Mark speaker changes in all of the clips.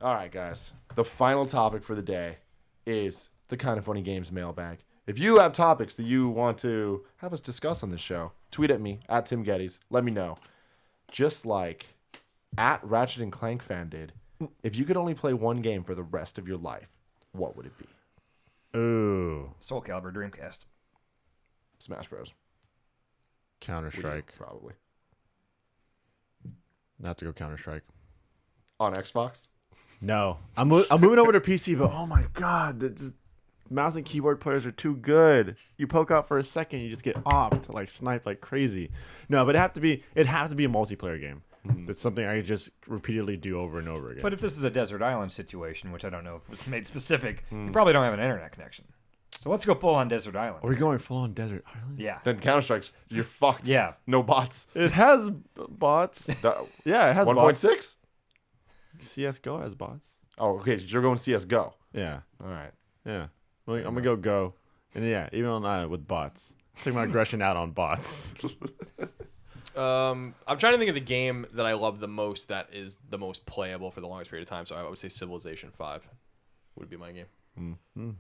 Speaker 1: All right, guys. The final topic for the day is the Kind of Funny Games mailbag. If you have topics that you want to have us discuss on this show, tweet at me, at Tim Gettys. Let me know. Just like at Ratchet and Clank fan did, if you could only play one game for the rest of your life, what would it be?
Speaker 2: Ooh.
Speaker 3: Soul Calibur Dreamcast.
Speaker 1: Smash Bros.
Speaker 2: Counter-Strike.
Speaker 1: Probably.
Speaker 2: Not to go Counter-Strike.
Speaker 1: On Xbox?
Speaker 2: No. I'm moving over to PC, but oh my god, the mouse and keyboard players are too good. You poke out for a second, you just get off to like snipe like crazy. No, but it have to be a multiplayer game. That's something I just repeatedly do over and over again.
Speaker 3: But if this is a desert island situation, which I don't know if was made specific, you probably don't have an internet connection. So let's go full on desert island.
Speaker 2: Are we going full on desert island?
Speaker 3: Yeah.
Speaker 1: Then Counter-Strike's, you're fucked.
Speaker 3: Yeah.
Speaker 1: No bots.
Speaker 2: It has bots. Yeah, it has
Speaker 1: 1.6?
Speaker 2: CSGO has bots.
Speaker 1: Oh, okay. So you're going CSGO.
Speaker 2: Yeah.
Speaker 1: All right.
Speaker 2: Yeah. Well, I'm going to go. And yeah, even on that with bots. Take my aggression out on bots.
Speaker 4: I'm trying to think of the game that I love the most that is the most playable for the longest period of time. So I would say Civilization 5 would be my game.
Speaker 2: Mm-hmm.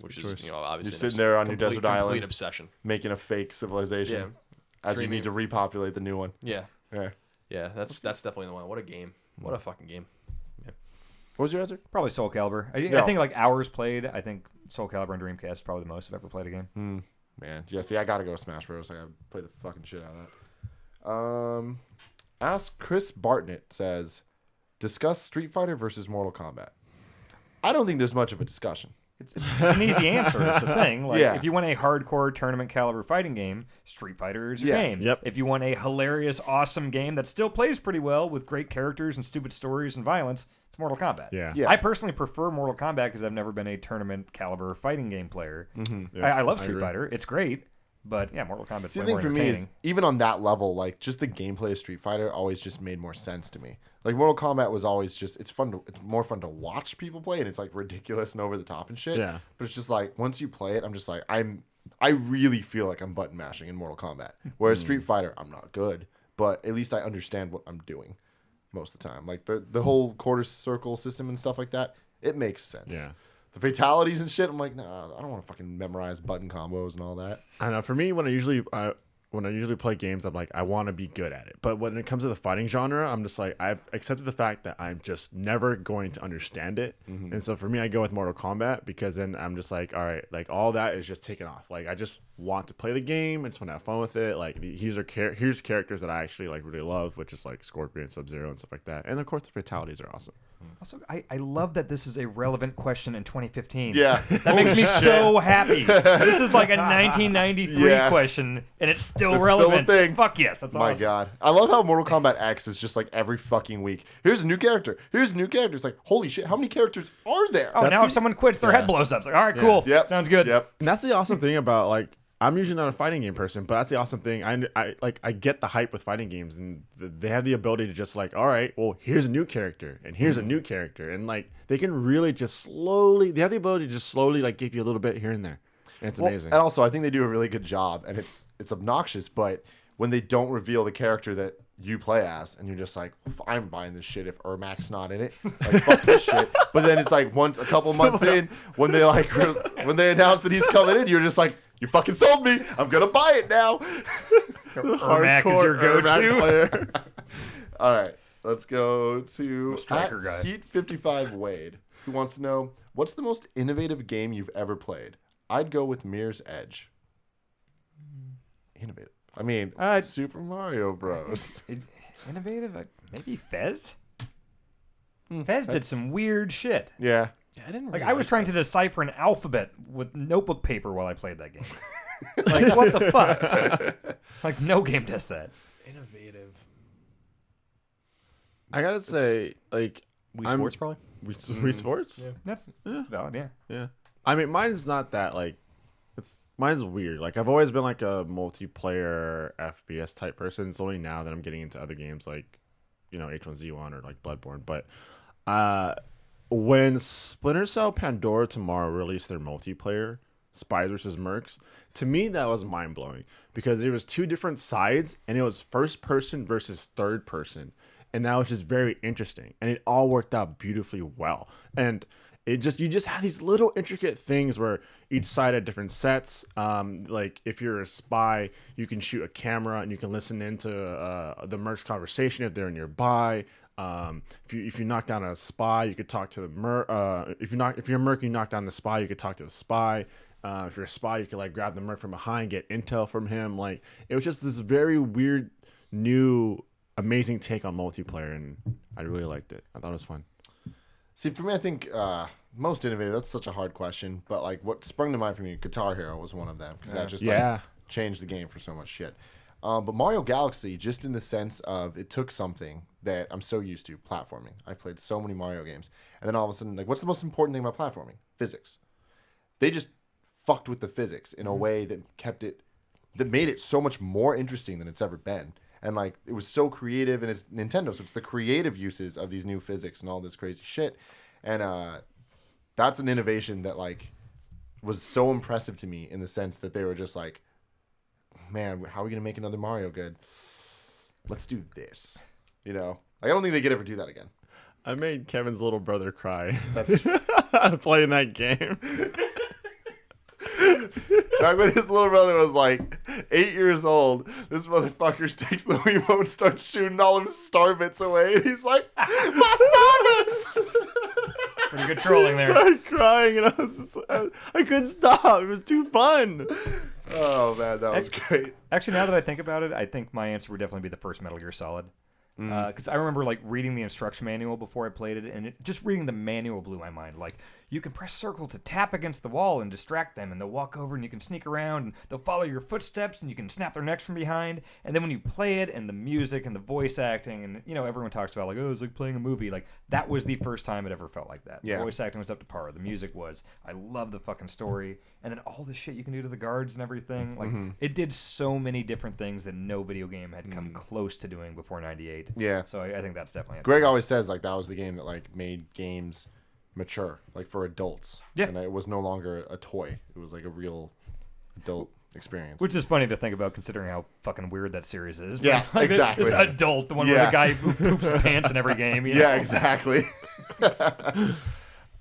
Speaker 4: Which is, obviously
Speaker 1: You're sitting there on your desert island.
Speaker 4: Complete obsession.
Speaker 1: Making a fake civilization. As you need to repopulate the new one.
Speaker 4: Yeah.
Speaker 1: Yeah.
Speaker 4: Yeah, that's definitely the one. What a game. What a fucking game. Yeah.
Speaker 1: What was your answer?
Speaker 3: Probably Soul Calibur. I think like hours played, I think Soul Calibur and Dreamcast is probably the most I've ever played a game.
Speaker 1: Man. Yeah, see, I got to go Smash Bros. I got to play the fucking shit out of that. Ask Chris Bartnett says, discuss Street Fighter versus Mortal Kombat. I don't think there's much of a discussion.
Speaker 3: It's an easy answer is the thing. Like,
Speaker 1: Yeah.
Speaker 3: if you want a hardcore tournament caliber fighting game, Street Fighter is your game.
Speaker 2: Yep.
Speaker 3: If you want a hilarious, awesome game that still plays pretty well with great characters and stupid stories and violence, it's Mortal Kombat.
Speaker 2: Yeah.
Speaker 1: Yeah.
Speaker 3: I personally prefer Mortal Kombat because I've never been a tournament caliber fighting game player.
Speaker 2: Yeah,
Speaker 3: I love Street
Speaker 2: agree.
Speaker 3: Fighter. It's great. But yeah, Mortal Kombat's
Speaker 1: See,
Speaker 3: way
Speaker 1: the thing
Speaker 3: more
Speaker 1: for me
Speaker 3: entertaining.
Speaker 1: is, even on that level, like, just the gameplay of Street Fighter always just made more sense to me. Like, Mortal Kombat was always just, it's more fun to watch people play, and it's, like, ridiculous and over the top and shit.
Speaker 2: Yeah.
Speaker 1: But it's just, like, once you play it, I'm just, like, I really feel like I'm button mashing in Mortal Kombat. Whereas Street Fighter, I'm not good, but at least I understand what I'm doing most of the time. Like, the whole quarter circle system and stuff like that, it makes sense.
Speaker 2: Yeah.
Speaker 1: The fatalities and shit, I'm like, nah, I don't want to fucking memorize button combos and all that.
Speaker 2: I don't know. For me, when I usually play games, I'm like, I want to be good at it. But when it comes to the fighting genre, I'm just like, I've accepted the fact that I'm just never going to understand it. And so for me, I go with Mortal Kombat because then I'm just like, all right, like all that is just taken off. Like I just want to play the game. I just want to have fun with it. Like here's characters that I actually like really love, which is like Scorpion, Sub-Zero, and stuff like that. And of course, the fatalities are awesome.
Speaker 3: Also, I love that this is a relevant question in 2015.
Speaker 1: Yeah.
Speaker 3: That makes me so happy. This is like a 1993
Speaker 1: Yeah.
Speaker 3: question, and it's still
Speaker 1: It's
Speaker 3: relevant.
Speaker 1: still a thing.
Speaker 3: Fuck yes, that's
Speaker 1: My
Speaker 3: awesome.
Speaker 1: God. I love how Mortal Kombat X is just like every fucking week. Here's a new character. Here's a new character. It's like, holy shit, how many characters are there?
Speaker 3: Oh, now if someone quits, their head blows up. It's like, all right, cool.
Speaker 1: Yep.
Speaker 3: Sounds good.
Speaker 1: Yep.
Speaker 2: And that's the awesome thing about like I'm usually not a fighting game person, but that's the awesome thing. I get the hype with fighting games, and they have the ability to just like, all right, well, here's a new character, and here's a new character, and like they can really just slowly. They have the ability to just slowly like give you a little bit here and there. And it's amazing.
Speaker 1: And also, I think they do a really good job, and it's obnoxious, but when they don't reveal the character that you play as, and you're just like, I'm buying this shit if Ermac's not in it. Like, fuck this shit. But then it's like a couple months in, when they like when they announce that he's coming in, you're just like, you fucking sold me. I'm gonna buy it now.
Speaker 3: Ermac is your go-to.
Speaker 2: player.
Speaker 1: All right, let's go to
Speaker 3: striker guy.
Speaker 1: Heat55 Wade, who wants to know, what's the most innovative game you've ever played? I'd go with Mirror's Edge. Innovative. I mean, Super Mario Bros.
Speaker 3: Innovative? Maybe Fez? Fez did some weird shit.
Speaker 1: Yeah.
Speaker 4: I didn't
Speaker 3: Like, I was trying to decipher an alphabet with notebook paper while I played that game. Like, what the fuck? Like, no game does that.
Speaker 4: Innovative.
Speaker 2: I gotta say, like
Speaker 4: Wii Sports, probably?
Speaker 2: Wii Sports.
Speaker 3: That's valid, yeah.
Speaker 2: Yeah. I mean, mine's not that like. Mine's weird. Like I've always been like a multiplayer FPS type person. It's only now that I'm getting into other games like, H1Z1 or like Bloodborne. But when Splinter Cell Pandora Tomorrow released their multiplayer, Spies vs. Mercs, to me that was mind blowing because it was two different sides and it was first person versus third person. and that was just very interesting, and it all worked out beautifully well. And you just have these little intricate things where each side had different sets. Like if you're a spy, you can shoot a camera and you can listen into the merc's conversation if they're nearby. If you knock down a spy, you could talk to the merc. If you're a merc, you knock down the spy, you could talk to the spy. If you're a spy, you could like grab the merc from behind, get intel from him. Like it was just this very weird, new, amazing take on multiplayer, and I really liked it. I thought it was fun.
Speaker 1: See, for me, I think most innovative. That's such a hard question, but like what sprung to mind for me, Guitar Hero was one of them because that just like, changed the game for so much shit. But Mario Galaxy, just in the sense of it took something that I'm so used to, platforming. I've played so many Mario games, and then all of a sudden, like, what's the most important thing about platforming? Physics. They just fucked with the physics in a way that made it so much more interesting than it's ever been. And like it was so creative, and it's Nintendo, so it's the creative uses of these new physics and all this crazy shit. And that's an innovation that like was so impressive to me in the sense that they were just like, man, how are we gonna make another Mario good? Let's do this. You know, like I don't think they could ever do that again.
Speaker 2: I made Kevin's little brother cry.
Speaker 1: That's
Speaker 2: playing that game.
Speaker 1: Back when his little brother was like 8 years old, this motherfucker takes the Wiimote and starts shooting all of his star bits away, and he's like, "My star bits!"
Speaker 3: Pretty good trolling
Speaker 2: I
Speaker 3: there.
Speaker 2: started crying, and I couldn't stop. It was too fun.
Speaker 1: Oh man, that was great.
Speaker 3: Actually, now that I think about it, I think my answer would definitely be the first Metal Gear Solid. Because I remember like reading the instruction manual before I played it, and just reading the manual blew my mind. Like, you can press circle to tap against the wall and distract them, and they'll walk over, and you can sneak around, and they'll follow your footsteps, and you can snap their necks from behind. And then when you play it, and the music and the voice acting, and you know, everyone talks about like, oh, it's like playing a movie. Like, that was the first time it ever felt like that.
Speaker 1: Yeah.
Speaker 3: The voice acting was up to par. The music was. I love the fucking story, and then all the shit you can do to the guards and everything. Like, it did so many different things that no video game had come close to doing before '98.
Speaker 1: Yeah.
Speaker 3: So I think that's definitely it.
Speaker 1: Greg always says like that was the game that like made games mature, like for adults.
Speaker 3: Yeah.
Speaker 1: And it was no longer a toy. It was like a real adult experience.
Speaker 3: Which is funny to think about considering how fucking weird that series is.
Speaker 1: Yeah,
Speaker 3: Like,
Speaker 1: exactly.
Speaker 3: It's adult, the one where the guy who poops his pants in every game. You know?
Speaker 1: Yeah, exactly.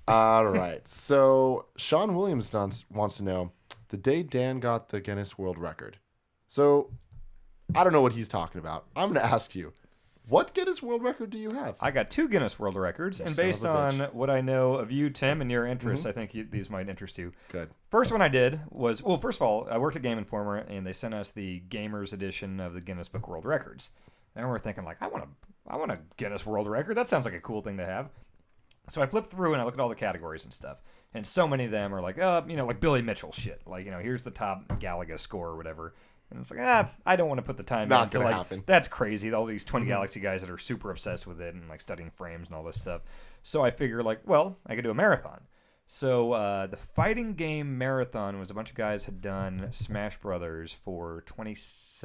Speaker 1: All right. So Sean Williams wants to know the day Dan got the Guinness World Record. So I don't know what he's talking about. I'm going to ask you, what Guinness World Record do you have?
Speaker 3: I got 2 Guinness World Records, and
Speaker 1: son of
Speaker 3: based
Speaker 1: a
Speaker 3: on
Speaker 1: bitch.
Speaker 3: what I know of you, Tim, and your interests, I think these might interest you.
Speaker 1: Good.
Speaker 3: First one I did was, well, first of all, I worked at Game Informer, and they sent us the Gamers edition of the Guinness Book World Records. And we're thinking, like, I want a Guinness World Record. That sounds like a cool thing to have. So I flipped through and I looked at all the categories and stuff. And so many of them are like, like Billy Mitchell shit. Like, here's the top Galaga score or whatever. And it's like, I don't want to put the time
Speaker 1: Not
Speaker 3: in to
Speaker 1: gonna
Speaker 3: like,
Speaker 1: happen.
Speaker 3: that's crazy. All these Twin Galaxy guys that are super obsessed with it and like studying frames and all this stuff. So I figure like, well, I could do a marathon. So the fighting game marathon was a bunch of guys had done Smash Brothers for 26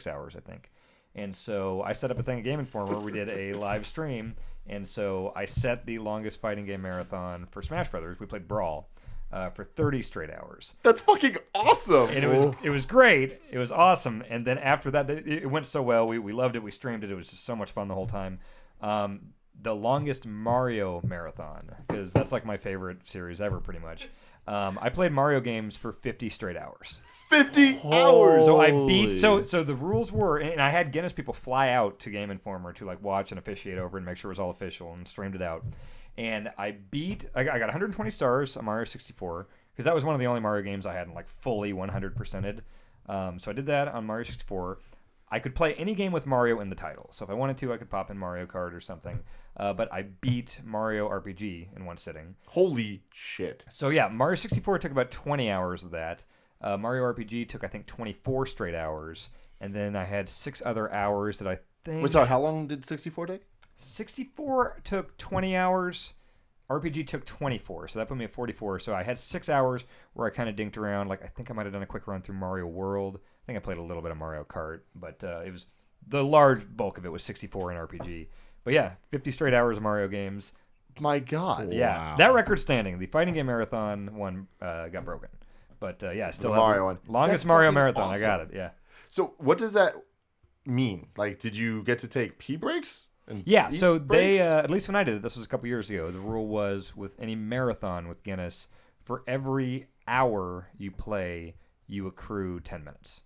Speaker 3: hours, I think. And so I set up a thing at Game Informer where we did a live stream. And so I set the longest fighting game marathon for Smash Brothers. We played Brawl for 30 straight hours.
Speaker 1: That's fucking awesome.
Speaker 3: And it was great. It was awesome. And then after that, it went so well. We loved it. We streamed it. It was just so much fun the whole time. The longest Mario marathon, because that's like my favorite series ever, pretty much. I played Mario games for 50 straight hours.
Speaker 1: 50 hours.
Speaker 3: So I beat. So the rules were, and I had Guinness people fly out to Game Informer to like watch and officiate over and make sure it was all official and streamed it out. And I got 120 stars on Mario 64 because that was one of the only Mario games I hadn't like fully 100%ed. So I did that on Mario 64. I could play any game with Mario in the title. So if I wanted to, I could pop in Mario Kart or something. But I beat Mario RPG in one sitting.
Speaker 1: Holy shit.
Speaker 3: So yeah, Mario 64 took about 20 hours of that. Mario RPG took, I think, 24 straight hours. And then I had 6 other hours that I think...
Speaker 1: Wait, sorry, how long did 64 take?
Speaker 3: 64 took 20 hours. RPG took 24, so that put me at 44. So I had 6 hours where I kind of dinked around. Like, I think I might have done a quick run through Mario World. I think I played a little bit of Mario Kart, but it was the large bulk of it was 64 in RPG. But yeah, 50 straight hours of Mario games.
Speaker 1: My God.
Speaker 3: Yeah,
Speaker 2: Wow.
Speaker 3: that record's standing. The fighting game marathon one got broken. But yeah, I still
Speaker 1: The
Speaker 3: have
Speaker 1: Mario
Speaker 3: the
Speaker 1: one.
Speaker 3: longest
Speaker 1: That's
Speaker 3: Mario
Speaker 1: fucking
Speaker 3: marathon.
Speaker 1: awesome.
Speaker 3: I got it, yeah.
Speaker 1: So what does that mean? Like, did you get to take pee breaks? And
Speaker 3: Yeah,
Speaker 1: eat
Speaker 3: so
Speaker 1: breaks?
Speaker 3: they, at least when I did it, this was a couple years ago, the rule was with any marathon with Guinness, for every hour you play, you accrue 10 minutes.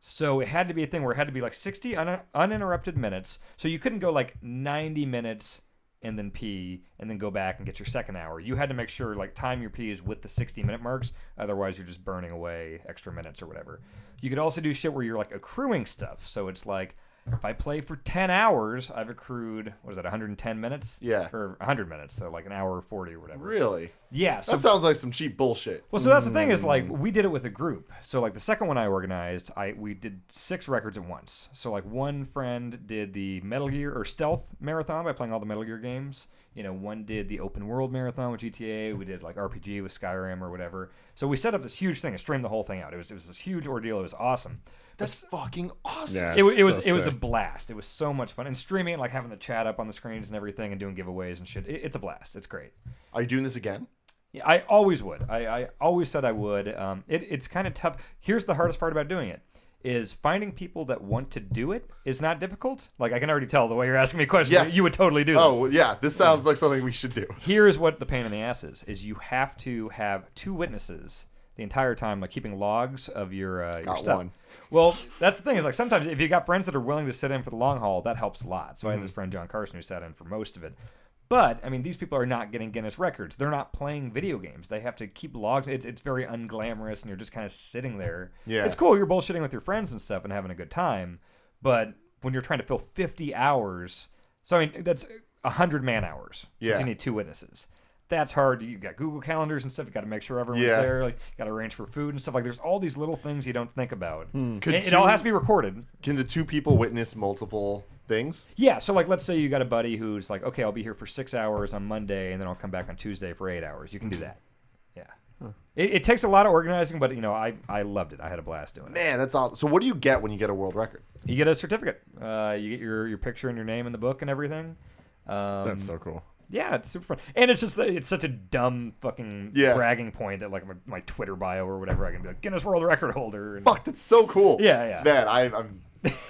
Speaker 3: So it had to be a thing where it had to be like 60 uninterrupted minutes. So you couldn't go like 90 minutes and then pee and then go back and get your second hour. You had to make sure like time your pees with the 60-minute marks. Otherwise, you're just burning away extra minutes or whatever. You could also do shit where you're like accruing stuff. So it's like, if I play for 10 hours, I've accrued, what is that, 110 minutes?
Speaker 1: Yeah.
Speaker 3: Or 100 minutes, so like an hour 40 or whatever.
Speaker 1: Really?
Speaker 3: Yeah. So
Speaker 1: That sounds like some cheap bullshit.
Speaker 3: well, so that's the thing is like we did it with a group. So like the second one I organized, we did 6 records at once. So like one friend did the Metal Gear or Stealth marathon by playing all the Metal Gear games. You know, one did the open world marathon with GTA. We did like RPG with Skyrim or whatever. So we set up this huge thing and streamed the whole thing out. It was this huge ordeal. It was awesome.
Speaker 1: That's fucking awesome.
Speaker 2: Yeah.
Speaker 3: It was
Speaker 2: so
Speaker 3: it was a
Speaker 2: sick.
Speaker 3: blast. It was so much fun and streaming it, like having the chat up on the screens and everything and doing giveaways and shit. It's a blast. It's great.
Speaker 1: Are you doing this again?
Speaker 3: Yeah, I always would. I always said I would. It's kind of tough. Here's the hardest part about doing it is finding people that want to do it is not difficult. Like I can already tell the way you're asking me questions.
Speaker 1: Yeah.
Speaker 3: You would totally do this.
Speaker 1: Oh, yeah. This sounds like something we should do.
Speaker 3: Here's what the pain in the ass is you have to have 2 witnesses the entire time, like keeping logs of your
Speaker 1: Got
Speaker 3: stuff.
Speaker 1: one.
Speaker 3: Well, that's the thing is like sometimes if you got friends that are willing to sit in for the long haul, that helps a lot. So I had this friend John Carson who sat in for most of it. But I mean, these people are not getting Guinness records. They're not playing video games. They have to keep logs. It's very unglamorous, and you're just kind of sitting there.
Speaker 1: Yeah.
Speaker 3: It's cool. You're bullshitting with your friends and stuff and having a good time. But when you're trying to fill 50 hours, so I mean that's 100 man hours.
Speaker 1: Yeah.
Speaker 3: So you need 2 witnesses. That's hard. You got Google calendars and stuff. You got to make sure everyone's
Speaker 1: Yeah.
Speaker 3: there. Like, you got to arrange for food and stuff. Like, there's all these little things you don't think about.
Speaker 1: Could
Speaker 3: It all
Speaker 1: two-
Speaker 3: has to be recorded.
Speaker 1: Can the 2 people witness multiple things?
Speaker 3: Yeah. So, like, let's say you got a buddy who's like, okay, I'll be here for 6 hours on Monday, and then I'll come back on Tuesday for 8 hours. You can do that. Yeah. It takes a lot of organizing, but you know, I loved it. I had a blast doing it.
Speaker 1: Man, that's all. So, what do you get when you get a world record?
Speaker 3: You get a certificate. You get your picture and your name in the book and everything.
Speaker 2: That's so cool.
Speaker 3: Yeah, it's super fun, and it's just it's such a dumb fucking
Speaker 1: Yeah.
Speaker 3: bragging point that like my Twitter bio or whatever I can be like Guinness World Record holder. And,
Speaker 1: Fuck, that's so cool.
Speaker 3: Yeah, yeah.
Speaker 1: Man,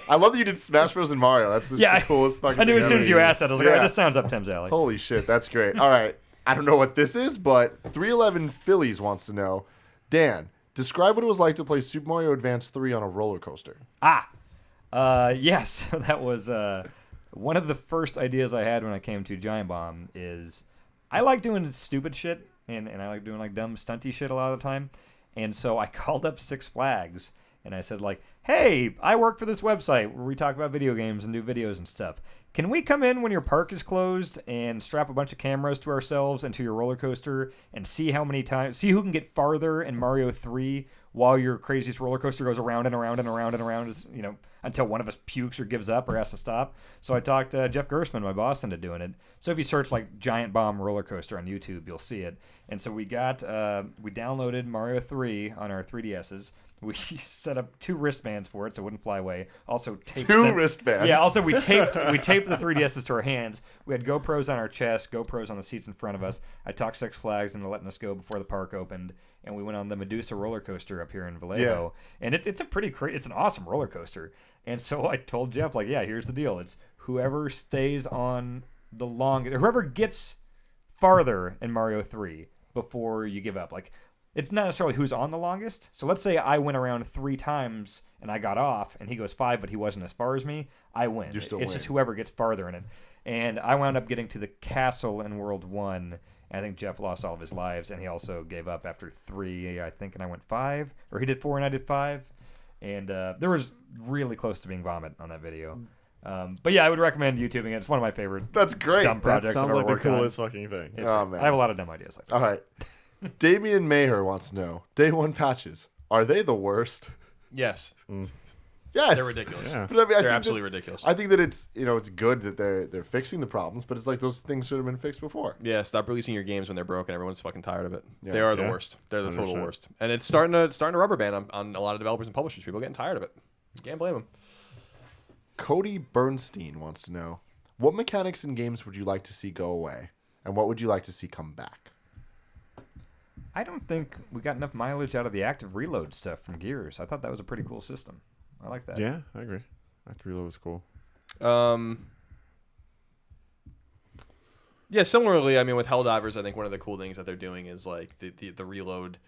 Speaker 1: I love that you did Smash Bros. And Mario. That's the
Speaker 3: yeah,
Speaker 1: coolest fucking
Speaker 3: I knew
Speaker 1: thing
Speaker 3: as soon
Speaker 1: ever.
Speaker 3: as you asked that, I was like,
Speaker 1: Yeah.
Speaker 3: all right, this sounds up Tim's alley.
Speaker 1: Holy shit, that's great. All right. I don't know what this is, but 311 Phillies wants to know. Dan, describe what it was like to play Super Mario Advance 3 on a roller coaster.
Speaker 3: Yes, that was one of the first ideas I had when I came to Giant Bomb is I like doing stupid shit and I like doing like dumb stunty shit a lot of the time. And so I called up Six Flags and I said like, hey, I work for this website where we talk about video games and do videos and stuff. Can we come in when your park is closed and strap a bunch of cameras to ourselves and to your roller coaster and see how many times, see who can get farther in Mario 3 while your craziest roller coaster goes around and around and around and around, you know, until one of us pukes or gives up or has to stop. So I talked to Jeff Gerstmann, my boss, into doing it. So if you search like Giant Bomb roller coaster on YouTube, you'll see it. And so we downloaded Mario 3 on our 3DSs. We set up 2 wristbands for it so it wouldn't fly away. Also taped
Speaker 1: 2 wristbands?
Speaker 3: Yeah, also we taped the 3DSs to our hands. We had GoPros on our chest, GoPros on the seats in front of us. I talked Six Flags into letting us go before the park opened, and we went on the Medusa roller coaster up here in Vallejo.
Speaker 1: Yeah.
Speaker 3: And it's a pretty it's an awesome roller coaster. And so I told Jeff like, yeah, here's the deal. It's whoever stays on the longest, whoever gets farther in Mario 3 before you give up. Like, it's not necessarily who's on the longest. So let's say I went around 3 times and I got off, and he goes 5, but he wasn't as far as me. I win.
Speaker 1: You still
Speaker 3: it's
Speaker 1: win.
Speaker 3: just whoever gets farther in it. And I wound up getting to the castle in World 1. And I think Jeff lost all of his lives, and he also gave up after 3, I think, and I went 5. Or he did 4 and I did 5. And there was really close to being vomit on that video. But yeah, I would recommend YouTubing it. It's one of my favorite
Speaker 1: That's great.
Speaker 3: dumb
Speaker 2: That
Speaker 3: projects
Speaker 2: sounds
Speaker 3: I've ever
Speaker 2: like the
Speaker 3: worked on.
Speaker 2: coolest fucking thing.
Speaker 3: It's
Speaker 1: Oh,
Speaker 3: great.
Speaker 1: man.
Speaker 3: I have a lot of dumb ideas like that.
Speaker 1: All right. Damian Maher wants to know. Day 1 patches. Are they the worst?
Speaker 4: Yes,
Speaker 1: Yes.
Speaker 4: they're ridiculous.
Speaker 2: Yeah.
Speaker 1: But I mean,
Speaker 4: They're
Speaker 1: think
Speaker 4: absolutely
Speaker 1: that,
Speaker 4: ridiculous.
Speaker 1: I think that it's it's good that they're fixing the problems, but it's like those things should have been fixed before.
Speaker 4: Yeah, stop releasing your games when they're broken. Everyone's fucking tired of it.
Speaker 1: Yeah.
Speaker 4: They are the
Speaker 2: Yeah.
Speaker 4: worst. They're the total
Speaker 2: 100%.
Speaker 4: worst, and it's starting to rubber band on a lot of developers and publishers. People are getting tired of it. You can't blame them.
Speaker 1: Cody Bernstein wants to know, what mechanics in games would you like to see go away, and what would you like to see come back?
Speaker 3: I don't think we got enough mileage out of the active reload stuff from Gears. I thought that was a pretty cool system. I like that.
Speaker 2: Yeah, I agree. Active reload was cool.
Speaker 4: Yeah, similarly, I mean, with Helldivers, I think one of the cool things that they're doing is like the reload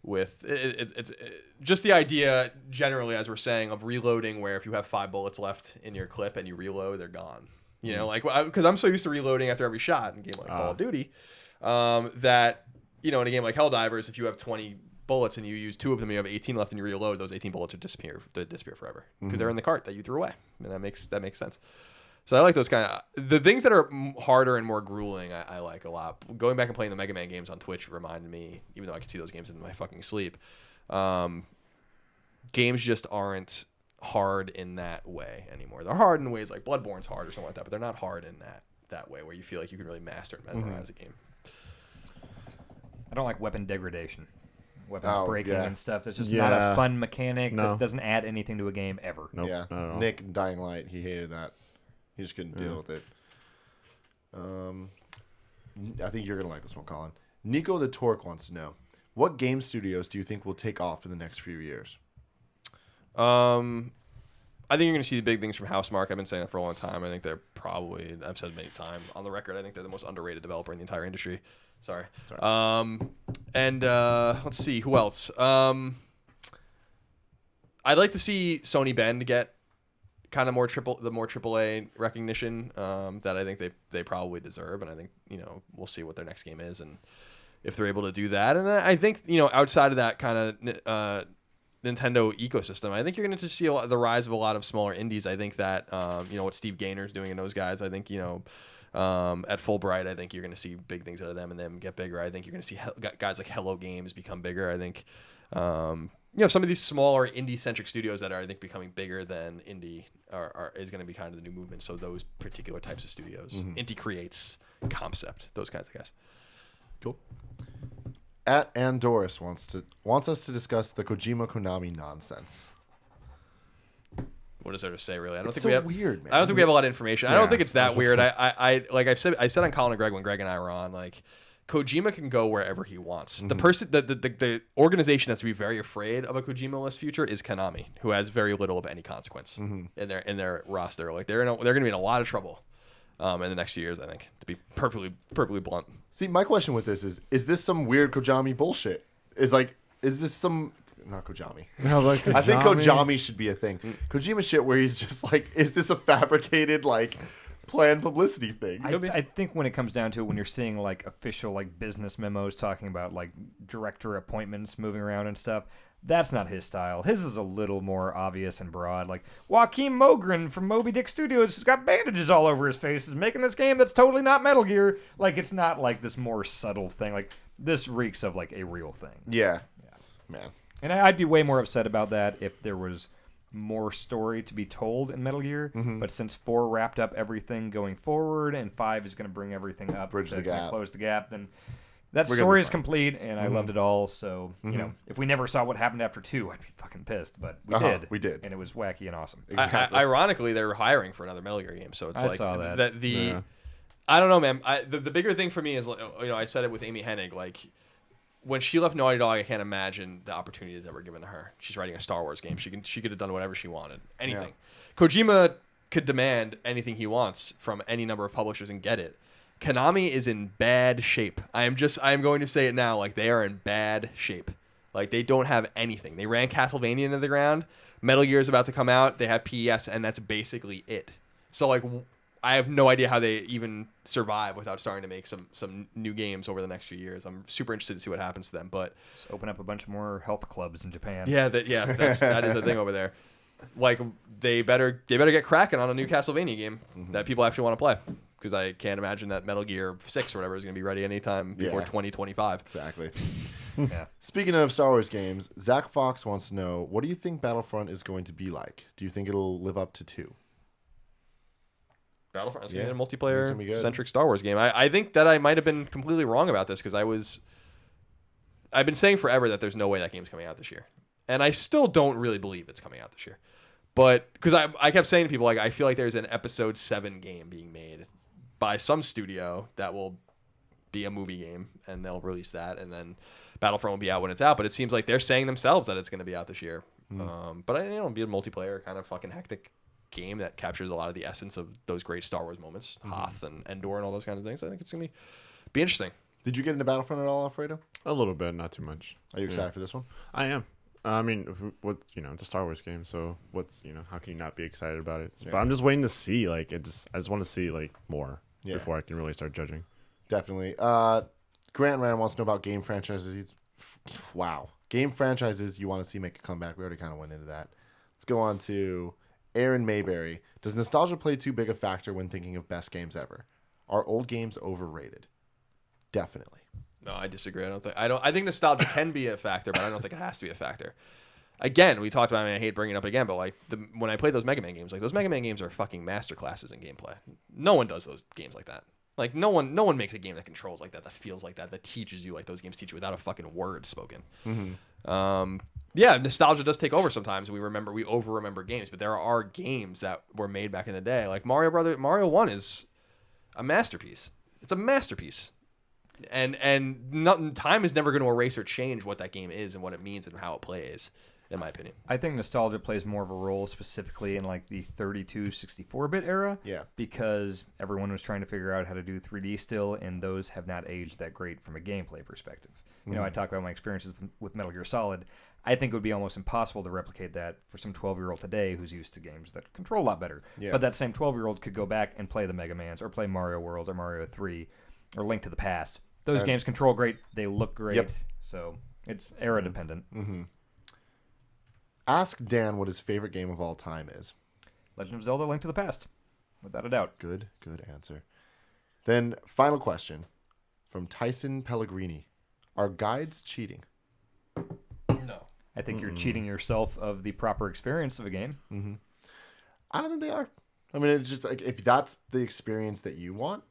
Speaker 4: with it's just the idea generally, as we're saying, of reloading where if you have 5 bullets left in your clip and you reload, they're gone. You know, like, because I'm so used to reloading after every shot in a game like Call of Duty, that, you know, in a game like Helldivers, if you have 20 bullets and you use 2 of them, you have 18 left and you reload, those 18 bullets they disappear forever because they're in the cart that you threw away. And that makes sense. So I like those kind of the things that are harder and more grueling. I like a lot. Going back and playing the Mega Man games on Twitch reminded me, even though I could see those games in my fucking sleep, games just aren't hard in that way anymore. They're hard in ways like Bloodborne's hard or something like that, but they're not hard in that way where you feel like you can really master and memorize a game.
Speaker 3: I don't like weapon degradation. Weapons breaking and stuff. That's just
Speaker 2: Yeah.
Speaker 3: not a fun mechanic.
Speaker 2: No.
Speaker 3: That doesn't add anything to a game ever.
Speaker 2: Nope,
Speaker 1: Yeah,
Speaker 2: not at all.
Speaker 1: Nick in Dying Light, he hated that. He just couldn't deal with it. I think you're gonna like this one, Colin. Nico the Torque wants to know, what game studios do you think will take off in the next few years?
Speaker 4: I think you're going to see the big things from Housemarque. I've been saying that for a long time. I think they're probably, I've said many times on the record, I think they're the most underrated developer in the entire industry. Sorry. And let's see, who else? I'd like to see Sony Bend get kind of more AAA recognition that I think they probably deserve, and I think, you know, we'll see what their next game is and if they're able to do that. And I think, you know, outside of that kind of Nintendo ecosystem, I think you're going to see the rise of a lot of smaller indies. I think that you know, what Steve Gaynor's doing in those guys, I think, you know, at Fulbright, I think you're going to see big things out of them and them get bigger. I think you're going to see guys like Hello Games become bigger. I think you know, some of these smaller indie-centric studios that are, I think, becoming bigger than indie is going to be kind of the new movement. So those particular types of studios, Inti Creates, Concept, those kinds of guys.
Speaker 1: Cool. At Andoris wants us to discuss the Kojima Konami nonsense.
Speaker 4: What is there to say, really? I don't
Speaker 1: It's
Speaker 4: think
Speaker 1: so
Speaker 4: we have
Speaker 1: weird, man.
Speaker 4: I don't think we have a lot of information. I
Speaker 2: Yeah,
Speaker 4: don't think it's that
Speaker 2: it's just
Speaker 4: weird. I like I said on Colin and Greg when Greg and I were on, like, Kojima can go wherever he wants. The person, the organization that's to be very afraid of a Kojima-less future is Konami, who has very little of any consequence in their roster. Like, they're going to be in a lot of trouble in the next few years, I think, to be perfectly blunt.
Speaker 1: See, my question with this is this some weird Kojami bullshit? Is this some... Not Kojami.
Speaker 2: No, like
Speaker 1: I think Kojami should be a thing. Kojima shit where he's just like, is this a fabricated, like, planned publicity thing?
Speaker 3: I think when it comes down to it, when you're seeing like official like business memos talking about like director appointments moving around and stuff, that's not his style. His is a little more obvious and broad. Like, Joaquin Mogren from Moby Dick Studios has got bandages all over his face, is making this game that's totally not Metal Gear. Like, it's not like this more subtle thing. Like, this reeks of like a real thing.
Speaker 1: Yeah. Man.
Speaker 3: And I'd be way more upset about that if there was more story to be told in Metal Gear. But since 4 wrapped up everything going forward and 5 is going to bring everything up,
Speaker 1: Bridge the
Speaker 3: to
Speaker 1: gap.
Speaker 3: Close the gap, then that
Speaker 1: We're gonna
Speaker 3: story
Speaker 1: be
Speaker 3: is
Speaker 1: fine.
Speaker 3: complete, and I loved it all. So, you know, if we never saw what happened after 2, I'd be fucking pissed. But we did. And it was wacky and awesome.
Speaker 1: Exactly.
Speaker 4: Ironically, they were hiring for another Metal Gear game, so it's
Speaker 3: I
Speaker 4: like
Speaker 3: saw that.
Speaker 4: I don't know, man. The bigger thing for me is, you know, I said it with Amy Hennig, like, when she left Naughty Dog, I can't imagine the opportunities that were given to her. She's writing a Star Wars game. She could have done whatever she wanted. Anything. Yeah. Kojima could demand anything he wants from any number of publishers and get it. Konami is in bad shape. I am going to say it now. Like, they are in bad shape. Like, they don't have anything. They ran Castlevania into the ground. Metal Gear is about to come out. They have PES, and that's basically it. So, like, I have no idea how they even survive without starting to make some new games over the next few years. I'm super interested to see what happens to them. But
Speaker 3: Just open up a bunch more health clubs in Japan.
Speaker 4: that is the thing over there. Like, they better get cracking on a new Castlevania game that people actually want to play, because I can't imagine that Metal Gear 6 or whatever is going to be ready anytime before 2025.
Speaker 1: Exactly.
Speaker 3: Yeah.
Speaker 1: Speaking of Star Wars games, Zach Fox wants to know, what do you think Battlefront is going to be like? Do you think it'll live up to 2?
Speaker 4: Battlefront is
Speaker 1: Yeah.
Speaker 4: going to be a
Speaker 1: It's gonna be good.
Speaker 4: multiplayer-centric Star Wars game. I think that I might have been completely wrong about this, because I've been saying forever that there's no way that game's coming out this year. And I still don't really believe it's coming out this year. But because I kept saying to people, like, I feel like there's an Episode 7 game being made by some studio that will be a movie game, and they'll release that, and then Battlefront will be out when it's out. But it seems like they're saying themselves that it's going to be out this year. But it'll be a multiplayer kind of fucking hectic game that captures a lot of the essence of those great Star Wars moments, Hoth and Endor and all those kinds of things. I think it's gonna be interesting.
Speaker 1: Did you get into Battlefront at all, Alfredo?
Speaker 2: A little bit, not too much.
Speaker 1: Are you excited for this one?
Speaker 2: I am. I mean, it's a Star Wars game, so how can you not be excited about it? But I'm just waiting to see, I just want to see, more before I can really start judging.
Speaker 1: Definitely. Grant Rand wants to know about game franchises. Wow. Game franchises you want to see make a comeback. We already kind of went into that. Let's go on to Aaron Mayberry. Does nostalgia play too big a factor when thinking of best games ever? Are old games overrated? Definitely.
Speaker 4: No, I disagree. I think nostalgia can be a factor, but I don't think it has to be a factor. Again, we talked about it, I hate bringing it up again, but when I played those Mega Man games, those Mega Man games are fucking masterclasses in gameplay. No one does those games like that. No one makes a game that controls like that feels like that teaches you like those games teach you without a fucking word spoken. Mm-hmm. Yeah, nostalgia does take over sometimes. We over remember games, but there are games that were made back in the day. Like Mario 1 is a masterpiece. It's a masterpiece. And time is never going to erase or change what that game is and what it means and how it plays, in my opinion.
Speaker 3: I think nostalgia plays more of a role specifically in the 32-64-bit era.
Speaker 1: Yeah.
Speaker 3: Because everyone was trying to figure out how to do 3D still, and those have not aged that great from a gameplay perspective. You know, I talk about my experiences with Metal Gear Solid. I think it would be almost impossible to replicate that for some 12-year-old today who's used to games that control a lot better.
Speaker 1: Yeah.
Speaker 3: But that same 12-year-old could go back and play the Mega Mans or play Mario World or Mario 3 or Link to the Past. Those games control great. They look great.
Speaker 1: Yep.
Speaker 3: So it's era dependent.
Speaker 1: Mm-hmm. Ask Dan what his favorite game of all time is.
Speaker 3: Legend of Zelda: Link to the Past, without a doubt.
Speaker 1: Good answer. Then final question from Tyson Pellegrini: are guides cheating?
Speaker 4: No.
Speaker 3: I think you're cheating yourself of the proper experience of a game.
Speaker 1: Mm-hmm. I don't think they are. I mean, it's just if that's the experience that you want,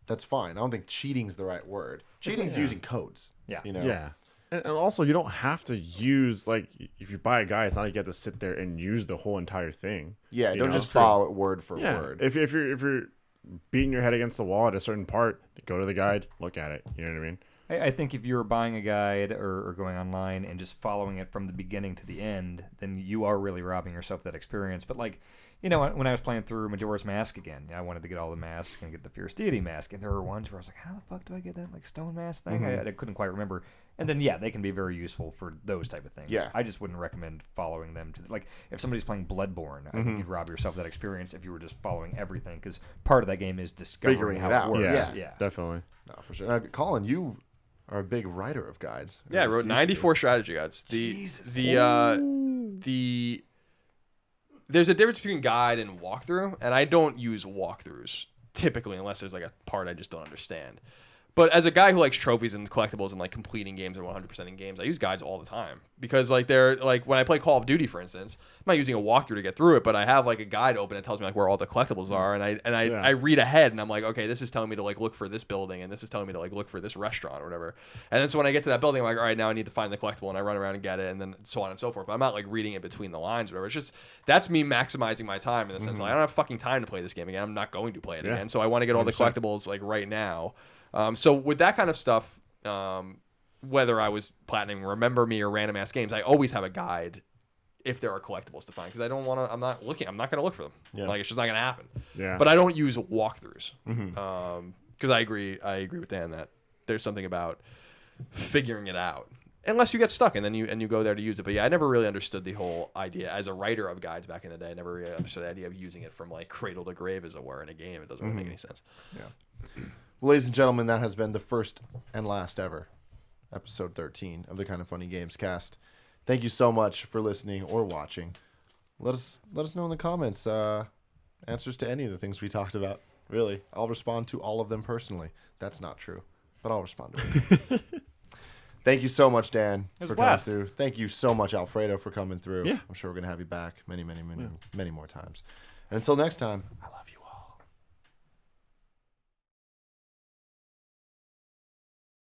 Speaker 1: that's fine. I don't think cheating's the right word. Cheating is using codes.
Speaker 3: Yeah.
Speaker 2: Yeah. And also, you don't have to use, if you buy a guide, it's not like you have to sit there and use the whole entire thing.
Speaker 1: Yeah, don't just follow it word for
Speaker 2: Yeah.
Speaker 1: word.
Speaker 2: If you're beating your head against the wall at a certain part, go to the guide, look at it. You know what I mean?
Speaker 3: I think if you're buying a guide or going online and just following it from the beginning to the end, then you are really robbing yourself of that experience. But when I was playing through Majora's Mask again, I wanted to get all the masks and get the Fierce Deity mask, and there were ones where I was like, how the fuck do I get that stone mask thing? I couldn't quite remember. And then they can be very useful for those type of things.
Speaker 1: Yeah.
Speaker 3: I just wouldn't recommend following them to if somebody's playing Bloodborne, I think you'd rob yourself of that experience if you were just following everything, because part of that game is discovering
Speaker 1: Figuring
Speaker 3: how
Speaker 1: it out.
Speaker 3: works.
Speaker 1: Yeah.
Speaker 2: Definitely.
Speaker 1: No, for sure. Now, Colin, you are a big writer of guides.
Speaker 4: Yeah, I wrote 94 strategy guides. There's a difference between guide and walkthrough, and I don't use walkthroughs typically unless there's a part I just don't understand. But as a guy who likes trophies and collectibles and completing games and 100% in games, I use guides all the time because they're when I play Call of Duty, for instance, I'm not using a walkthrough to get through it, but I have a guide open that tells me where all the collectibles are, and I read ahead and I'm like, okay, this is telling me to look for this building and this is telling me to look for this restaurant or whatever. And then so when I get to that building, I'm like, all right, now I need to find the collectible, and I run around and get it, and then so on and so forth. But I'm not reading it between the lines or whatever. It's just that's me maximizing my time in the sense I don't have fucking time to play this game again. I'm not going to play it again, so I want to get all the collectibles right now. So with that kind of stuff, whether I was platinum Remember Me or Random Ass Games, I always have a guide if there are collectibles to find, because I don't want to. I'm not going to look for them.
Speaker 1: Yeah.
Speaker 4: It's just not going to happen.
Speaker 2: Yeah.
Speaker 4: But I don't use walkthroughs because I agree with Dan that there's something about figuring it out. Unless you get stuck and then you go there to use it. But yeah, I never really understood the whole idea as a writer of guides back in the day. I never really understood the idea of using it from cradle to grave, as it were, in a game. It doesn't really make any sense.
Speaker 1: Yeah. Well, ladies and gentlemen, that has been the first and last ever episode 13 of the Kind of Funny Games cast. Thank you so much for listening or watching. Let us know in the comments answers to any of the things we talked about. Really, I'll respond to all of them personally. That's not true, but I'll respond to it. Thank you so much, Dan, for coming through. Thank you so much, Alfredo, for coming through.
Speaker 2: Yeah.
Speaker 1: I'm sure we're gonna have you back many more times. And until next time, I love you.